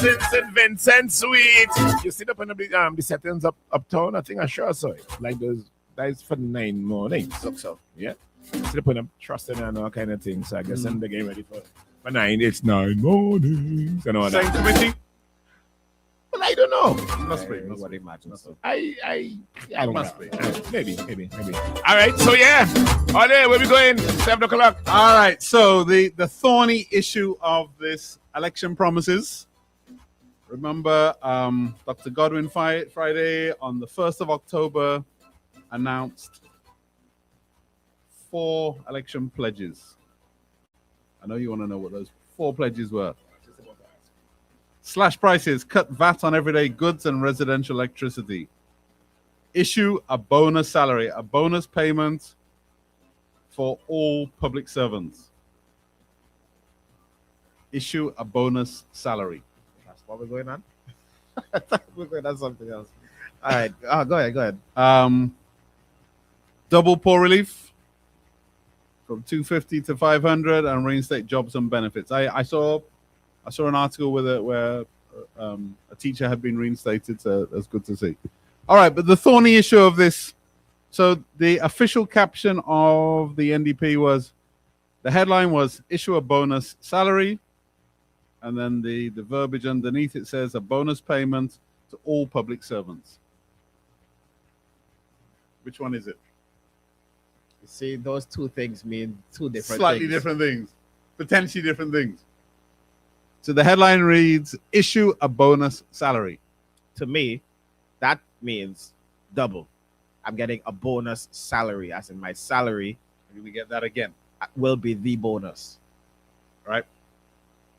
in St. Vincent Suite. You see up in the settings uptown? I think I sure saw it. Like those, that is for 9 mornings. Look so, yeah. See up in them trusting and all kind of things. So I guess they're getting ready for 9. It's 9 mornings and all that. Same committee? Well, I don't know. Must be. What imagine so. I don't Must know. be. Maybe. All right, so yeah. All day, where we going? 7 o'clock. All right, so the thorny issue of this election promises. Remember, Dr. Godwin Friday on the 1st of October announced 4 election pledges. I know you want to know what those 4 pledges were. Slash prices, cut VAT on everyday goods and residential electricity. Issue a bonus salary, a bonus payment for all public servants. Issue a bonus salary. That's what we're going on. I thought we're going on something else. All right. Go ahead. Double poor relief from 250 to 500 and reinstate jobs and benefits. I saw an article where a teacher had been reinstated, so that's good to see. All right, but the thorny issue of this, so the official caption of the NDP was, the headline was issue a bonus salary, and then the verbiage underneath it says a bonus payment to all public servants. Which one is it? You see, those two things mean two different Slightly things. different things, potentially different things. So the headline reads, issue a bonus salary. To me, that means double. I'm getting a bonus salary, as in my salary We get that again, will be the bonus. right?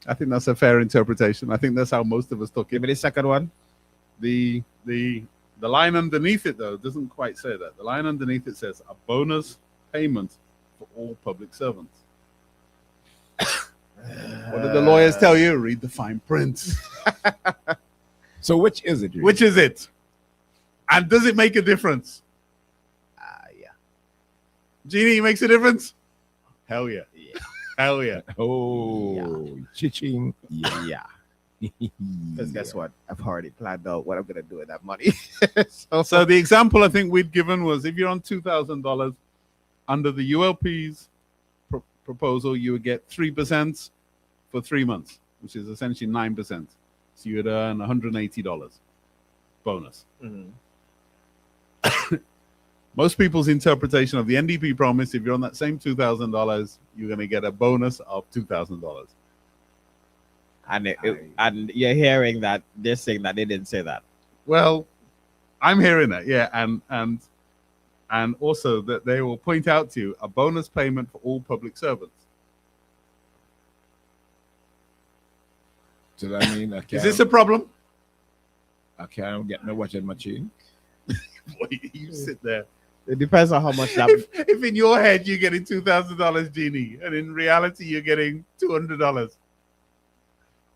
I think that's a fair interpretation. I think that's how most of us took Give it. me the second one. The line underneath it, though, doesn't quite say that. The line underneath it says a bonus payment for all public servants. What did the lawyers tell you? Read the fine print. So which is it? Really? Which is it? And does it make a difference? Yeah. Jeannie, makes a difference? Hell yeah. Hell yeah. Oh, chiching. Yeah. Because guess what? I've already planned out what I'm going to do with that money. So the example I think we'd given was if you're on $2,000 under the ULP's proposal, you would get 3% for 3 months, which is essentially 9%. So you would earn $180 bonus. Most people's interpretation of the NDP promise, if you're on that same $2,000, you're going to get a bonus of $2,000. And you're hearing that they're saying that they didn't say that. Well, I'm hearing that, yeah, and also that they will point out to you a bonus payment for all public servants. So that mean Is this a problem? I can't get no washing machine. Boy, you sit there. It depends on how much that. If in your head you're getting $2,000, Jeannie, and in reality you're getting $200,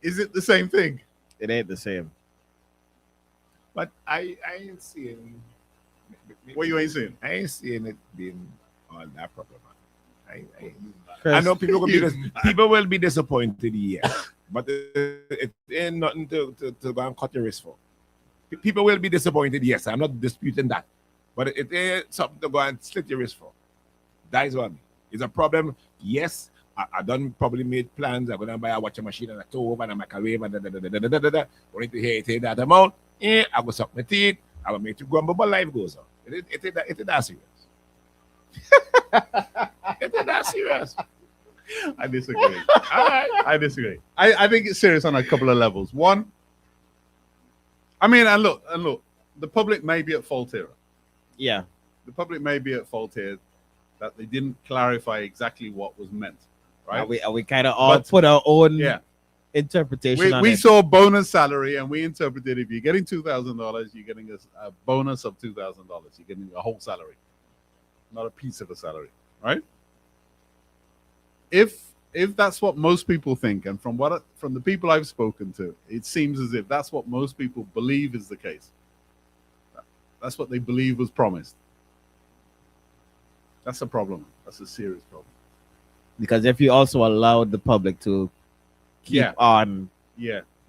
is it the same thing? It ain't the same. But I ain't seeing. What you ain't seeing? I ain't seeing it being all that problem. I know people will be disappointed, yes, but it ain't nothing to go and cut your wrist for. People will be disappointed, yes. I'm not disputing that, but it ain't something to go and slit your wrist for. That is what I mean. It's a problem, yes. I done probably made plans. I'm gonna buy a washing machine and a stove and a microwave and Only to hear it that amount. I go suck my teeth. I will make you grumble, but life goes on. It is that serious. It is that serious. I disagree. All right. I disagree. I think it's serious on a couple of levels. One, I mean, and look, the public may be at fault here. Yeah. The public may be at fault here that they didn't clarify exactly what was meant, right? We kind of all put our own interpretation on we it. saw bonus salary and we interpreted if you're getting $2,000, you're getting a bonus of $2,000. You're getting a whole salary, not a piece of a salary, right? If that's what most people think, and from the people I've spoken to, it seems as if that's what most people believe is the case. That's what they believe was promised. That's a problem. That's a serious problem. Because if you also allowed the public to keep on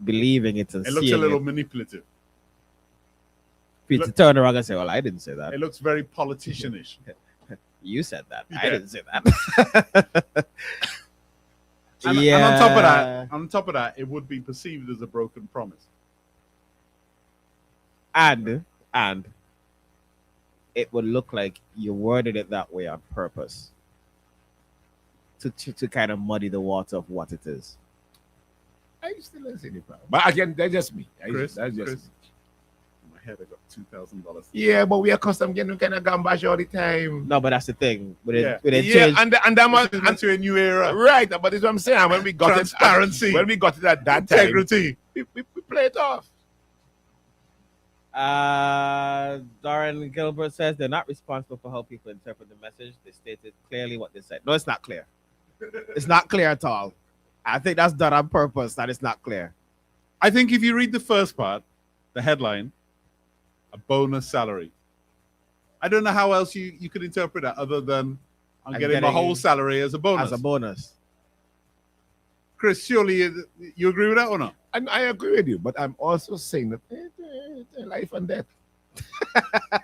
believing it and It looks a seeing little it. manipulative. For you to turn around and say, "Well, I didn't say that. It looks very politicianish. You said that. I Yeah. didn't say that." And on top of that, it would be perceived as a broken promise. and it would look like you worded it that way on purpose to kind of muddy the water of what it is. I still don't see any problem. But again, that's just me. Chris, That's just Chris. me. In my head, I got $2,000. Yeah, but we are accustomed getting kind of gambash all the time. No, but that's the thing. With Yeah. it Yeah, change, and that This is into a new era. right. But it's what I'm saying. When we got Transparency. when we got it at that time, Integrity. we play it off. Darren Gilbert says they're not responsible for how people interpret the message. They stated clearly what they said. No, it's not clear. It's not clear at all. I think that's done on purpose. That it's not clear. I think if you read the first part, the headline, a bonus salary. I don't know how else you could interpret that other than I'm getting my whole salary as a bonus. As a bonus. Chris, surely you agree with that or not? I agree with you, but I'm also saying that it's life and death.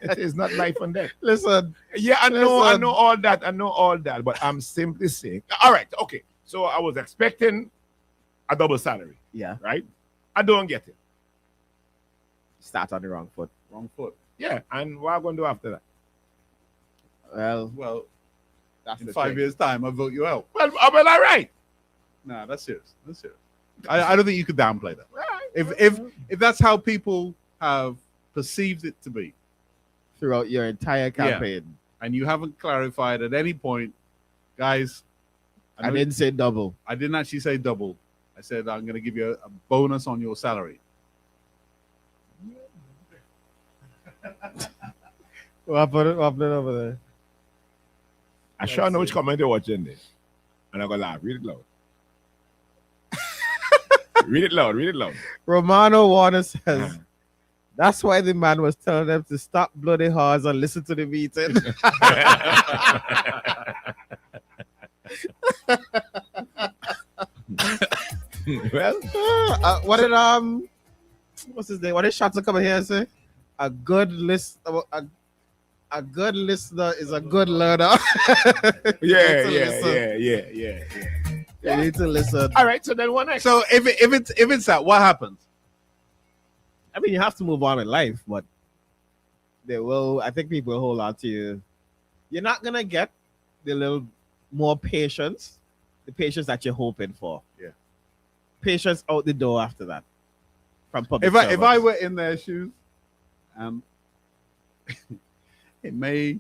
It is not life and death. Listen. Yeah, I know all that, but I'm simply saying, all right, okay. So I was expecting a double salary, Yeah. right? I don't get it. Start on the wrong foot. Wrong foot. Yeah, and what am I going to do after that? Well, That's in the 5 thing. years' time, I'll vote you out. Well, all right. Nah, that's serious. That's serious. I don't think you could downplay that. Right. If that's how people have perceived it to be, Throughout your entire campaign. and you haven't clarified at any point, guys, I didn't say double. I didn't actually say double. I said I'm going to give you a bonus on your salary. What happened over there? I sure know which comment you're watching this. And I'm going to laugh. Read it loud. Read it loud. Romano Warner says, that's why the man was telling them to stop bloody horns and listen to the meeting. Well, What did what's his name? What did Shots coming here and say? A good good listener is a good learner. yeah. You need to listen. All right, so then what next? So if it's that, what happens? I mean, you have to move on in life, but I think people will hold on to you. You're not going to get the little more patience, the patience that you're hoping for. Yeah. Patience out the door after that. From public If I servants. were in their shoes, it may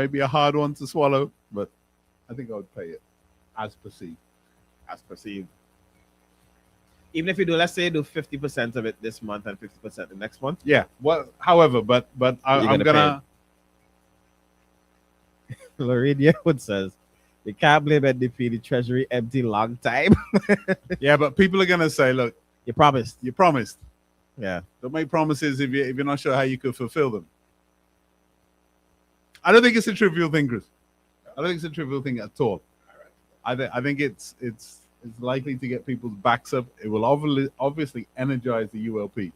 be a hard one to swallow, but I think I would pay it as perceived. As perceived. Even if you do, let's say you do 50% of it this month and 50% the next month. Yeah. Well, however, but I'm gonna. Lorraine Yearwood says, you can't blame NDP, the treasury empty long time. Yeah, but people are gonna say, look, You promised. you promised. Yeah. Don't make promises if you're not sure how you could fulfill them. I don't think it's a trivial thing, Chris. I don't think it's a trivial thing at all. I think it's likely to get people's backs up. It will obviously energize the ULP.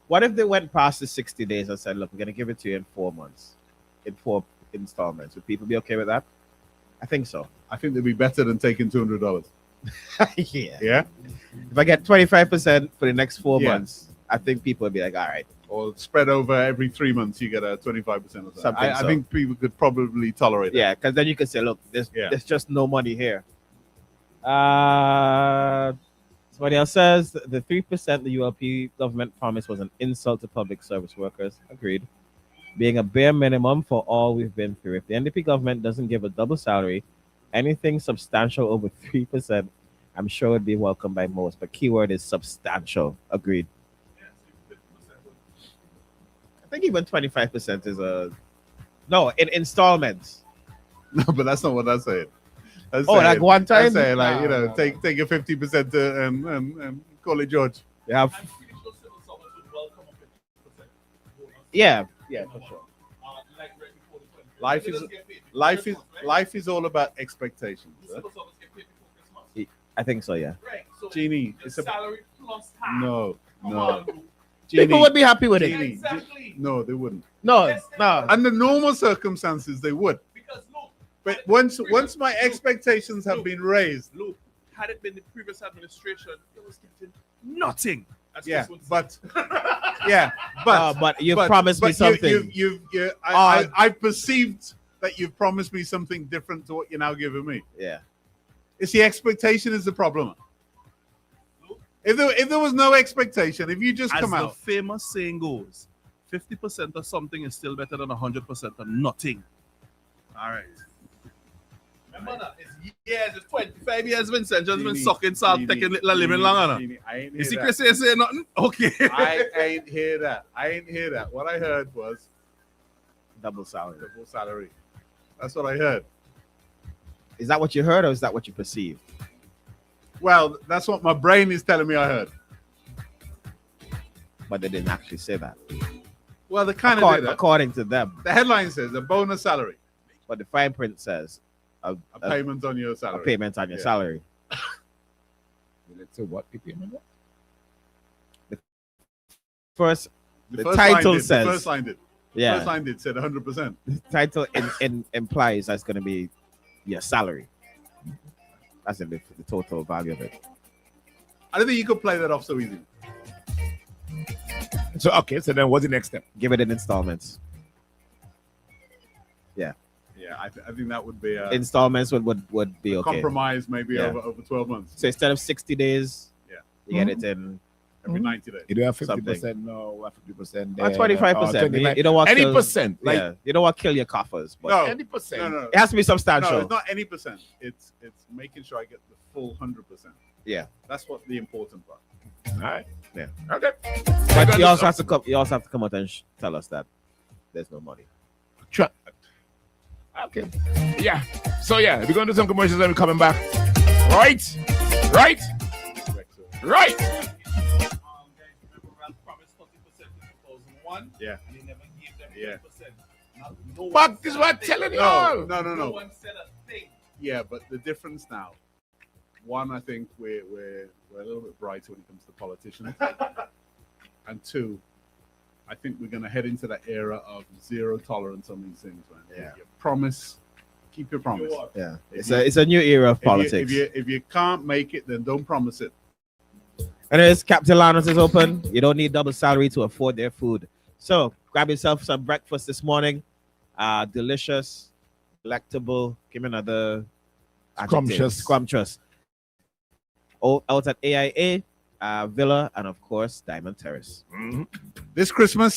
What if they went past the 60 days and said, look, we're going to give it to you in 4 months, in 4 installments? Would people be okay with that? I think so. I think they'd be better than taking $200. Yeah. Yeah? If I get 25% for the next 4 Yeah. months, I think people would be like, all right. Or spread over every 3 months, you get a 25% of that. Something I so. think people could probably tolerate that. Yeah, because then you can say, look, there's just no money here. Somebody else says the 3% the ULP government promised was an insult to public service workers. Agreed. Being a bare minimum for all we've been through. If the NDP government doesn't give a double salary, anything substantial over 3%, I'm sure it'd be welcomed by most. But keyword is substantial. Agreed. I think even 25% is in installments. No, but that's not what I said. Like one time? I say like, No. take your 50% and call it George. Yeah. Yeah, for sure. Life is all about expectations. Huh? I think so, yeah. Right. So Genie, the it's a salary plus half. no. Come No. on, Lou. People would be happy with it. Genie. Exactly. No, they wouldn't. No, Yes, they no. would. Under normal circumstances, they would. Because look, But once my expectations have been raised, look, had it been the previous administration, it was getting nothing. As yeah, Chris would say. but yeah, But you promised me something. I perceived that you've promised me something different to what you're now giving me. Yeah. It's the expectation is the problem. If there was no expectation, if you just As come the out, famous saying goes, 50% of something is still better than 100% of nothing. All right. Remember that? It's years, it's 25 years Vincent just been Genie, sucking salt, Genie, taking little living Genie, long enough. Genie, I ain't You hear see that. Chris say nothing? Okay. I ain't hear that. I ain't hear that. What I heard was Double salary. double salary. That's what I heard. Is that what you heard or is that what you perceive? Well, that's what my brain is telling me I heard. But they didn't actually say that. Well, they kind of did it. According to them. The headline says a bonus salary, But the fine print says a payment on your a salary. payment on your Yeah. salary. So what the payment? First, The the first title line did. says- The first line did. yeah, First line did said 100%. the title implies that's going to be your salary. That's in the total value of it. I don't think you could play that off so easy. So okay, so then what's the next step? Give it in installments. Yeah, I think that would be a Installments would be okay. compromise, maybe Yeah. over 12 months, So instead of 60 days, Yeah. you get it in every 90 days. You do have Something. 50% no, 50% or 25%. You don't want any percent, like yeah, you don't want to kill your coffers, but No. any percent. No, it has to be no, substantial. it's not any percent. It's making sure I get the full 100%. Yeah. That's what the important part. All right. Yeah. Okay. But you also have to come. You also have to come out and tell us that there's no money. Okay. Yeah. So yeah, we're gonna do some commercials and we're coming back. Right. Right. Right. Guys, remember Ralph promised 30% in 2001? Yeah. And he never gave them Yeah. 30%. No one But this is said what a I'm thing. telling you No, all. no. No one said a thing. Yeah, but the difference now, one, I think we're a little bit brighter when it comes to politicians, and two, I think we're going to head into that era of zero tolerance on these things, man. Yeah. You promise, keep your promise. Yeah, If it's a new era of If you- politics. If you can't make it, then don't promise it. Anyways, Captain Lanos is open. You don't need double salary to afford their food. So grab yourself some breakfast this morning. Delicious, delectable. Give me another adjective. Scrumptious. Out at AIA, Villa, and of course, Diamond Terrace. Mhm. This Christmas,